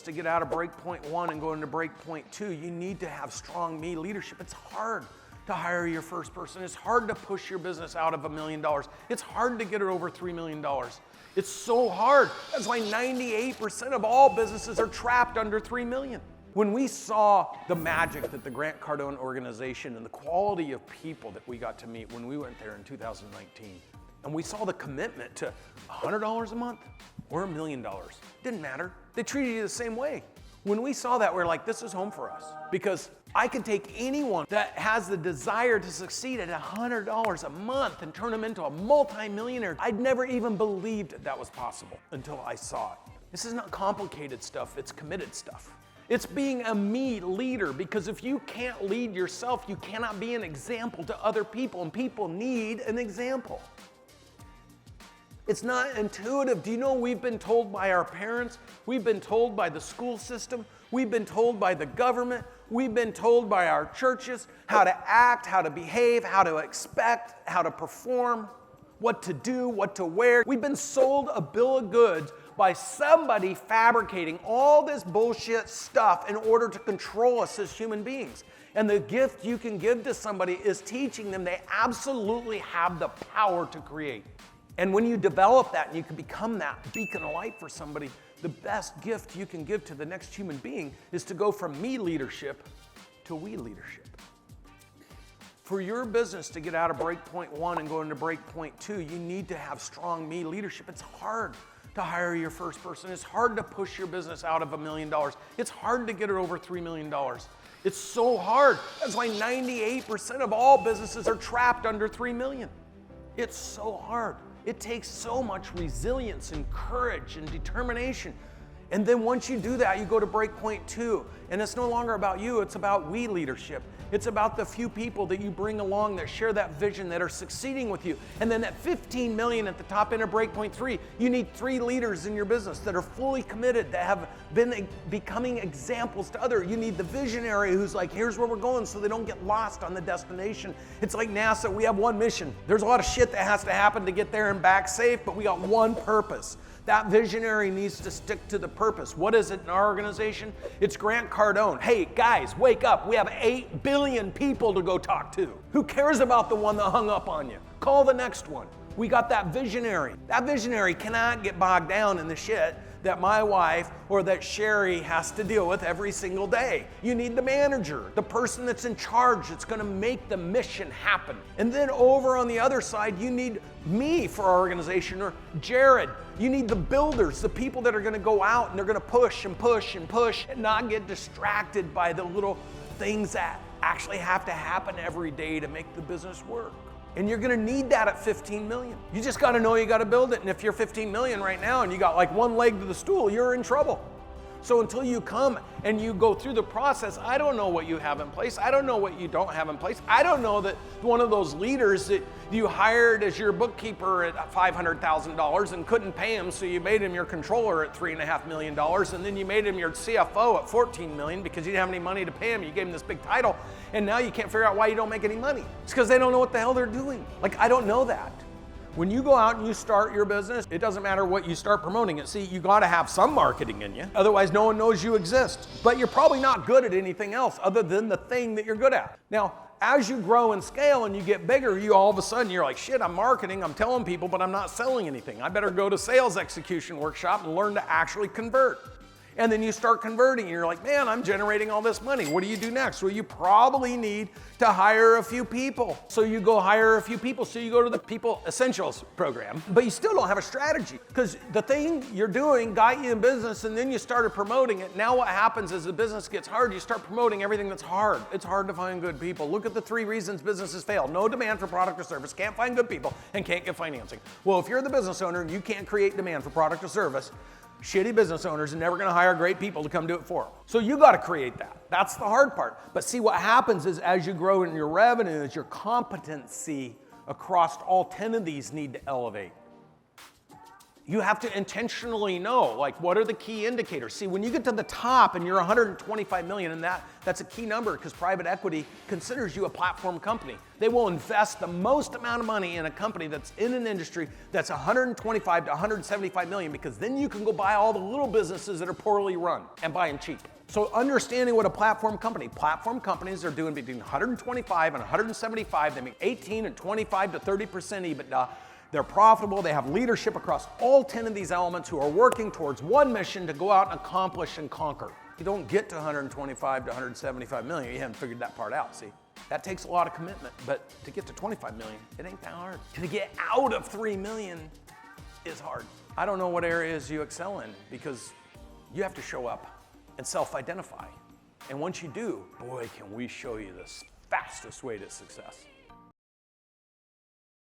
to get out of breakpoint 1 and go into breakpoint 2, you need to have strong me leadership. It's hard to hire your first person. It's hard to push your business out of $1 million. It's hard to get it over $3 million. It's so hard. That's why 98% of all businesses are trapped under 3 million. When we saw the magic that the Grant Cardone organization and the quality of people that we got to meet when we went there in 2019, and we saw the commitment to $100 a month or $1 million, didn't matter. They treated you the same way. When we saw that, we're like, this is home for us. Because I can take anyone that has the desire to succeed at $100 a month and turn them into a multi-millionaire. I'd never even believed that was possible until I saw it. This is not complicated stuff, it's committed stuff. It's being a me leader, because if you can't lead yourself, you cannot be an example to other people, and people need an example. It's not intuitive. Do you know we've been told by our parents, we've been told by the school system, we've been told by the government, we've been told by our churches how to act, how to behave, how to expect, how to perform, what to do, what to wear. We've been sold a bill of goods by somebody fabricating all this bullshit stuff in order to control us as human beings. And the gift you can give to somebody is teaching them they absolutely have the power to create. And when you develop that and you can become that beacon of light for somebody, the best gift you can give to the next human being is to go from me leadership to we leadership. For your business to get out of breakpoint 1 and go into breakpoint 2, you need to have strong me leadership. It's hard to hire your first person. It's hard to push your business out of $1 million. It's hard to get it over $3 million. It's so hard. That's why 98% of all businesses are trapped under 3 million. It's so hard. It takes so much resilience and courage and determination. And then once you do that, you go to breakpoint 2. And it's no longer about you, it's about we leadership. It's about the few people that you bring along that share that vision, that are succeeding with you. And then at 15 million at the top end of breakpoint 3, you need 3 leaders in your business that are fully committed, that have been becoming examples to others. You need the visionary who's like, here's where we're going, so they don't get lost on the destination. It's like NASA, we have one mission. There's a lot of shit that has to happen to get there and back safe, but we got one purpose. That visionary needs to stick to the purpose. What is it in our organization? It's Grant Cardone. Hey, guys, wake up. We have 8 billion people to go talk to. Who cares about the one that hung up on you? Call the next one. We got that visionary. That visionary cannot get bogged down in the shit that my wife or that Sherry has to deal with every single day. You need the manager, the person that's in charge, that's gonna make the mission happen. And then over on the other side, you need me for our organization, or Jared. You need the builders, the people that are gonna go out and they're gonna push and push and push and not get distracted by the little things that actually have to happen every day to make the business work. And you're gonna need that at 15 million. You just gotta know you gotta build it. And if you're 15 million right now and you got like one leg to the stool, you're in trouble. So until you come and you go through the process, I don't know what you have in place. I don't know what you don't have in place. I don't know that one of those leaders that you hired as your bookkeeper at $500,000 and couldn't pay him, so you made him your controller at $3.5 million, and then you made him your CFO at 14 million because you didn't have any money to pay him. You gave him this big title, and now you can't figure out why you don't make any money. It's because they don't know what the hell they're doing. Like, I don't know that. When you go out and you start your business, it doesn't matter what you start promoting it. See, you gotta have some marketing in you. Otherwise, no one knows you exist. But you're probably not good at anything else other than the thing that you're good at. Now, as you grow and scale and you get bigger, you all of a sudden, you're like, shit, I'm marketing, I'm telling people, but I'm not selling anything. I better go to sales execution workshop and learn to actually convert. And then you start converting and you're like, man, I'm generating all this money. What do you do next? Well, you probably need to hire a few people. So you go hire a few people. So you go to the People Essentials program, but you still don't have a strategy, because the thing you're doing got you in business and then you started promoting it. Now what happens is the business gets hard. You start promoting everything that's hard. It's hard to find good people. Look at the 3 reasons businesses fail. No demand for product or service, can't find good people, and can't get financing. Well, if you're the business owner and you can't create demand for product or service, shitty business owners are never gonna hire great people to come do it for them. So you gotta create that. That's the hard part. But see, what happens is as you grow in your revenues, your competency across all 10 of these need to elevate. You have to intentionally know, like, what are the key indicators? See, when you get to the top and you're 125 million, and that's a key number because private equity considers you a platform company. They will invest the most amount of money in a company that's in an industry that's 125 to 175 million, because then you can go buy all the little businesses that are poorly run and buy them cheap. So understanding what a platform companies are doing between 125 and 175, they make 18 and 25 to 30% EBITDA. They're profitable, they have leadership across all 10 of these elements who are working towards one mission to go out and accomplish and conquer. You don't get to 125 to 175 million, you haven't figured that part out, see? That takes a lot of commitment, but to get to 25 million, it ain't that hard. To get out of 3 million is hard. I don't know what areas you excel in, because you have to show up and self-identify. And once you do, boy, can we show you the fastest way to success.